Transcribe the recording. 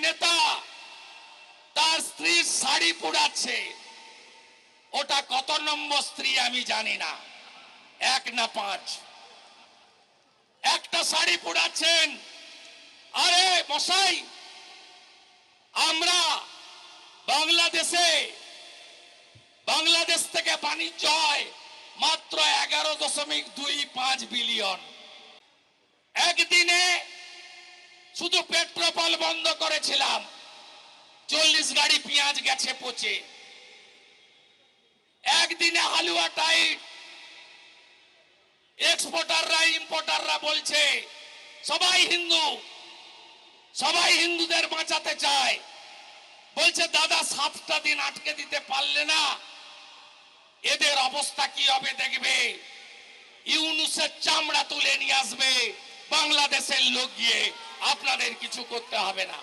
নেতা তার স্ত্রীর শাড়ি পোড়াচ্ছে, ওটা কত নম্বর স্ত্রী আমি জানি না, 1 না 5। একটা শাড়ি পোড়াচ্ছেন। আরে মশাই, আমরা বাংলাদেশ থেকে বাণিজ্য হয় মাত্র 11.25 বিলিয়ন। একদিনে শুধু পেট্রোল বন্ধ করেছিলাম, 40 গাড়ি পেঁয়াজ গেছে পচে। একদিনে হালুয়া টাইট। এক্সপোর্টাররা ইম্পোর্টাররা বলছে সবাই হিন্দুদের বাঁচাতে চায়। বলছে দাদা 7টা দিন আটকে দিতে পারলে না এদের অবস্থা কি হবে দেখবে, ইউনূসের চামড়া তুলে নিয়ে আসবে বাংলাদেশের লোক গিয়ে, আপনাদের কিছু করতে হবে না।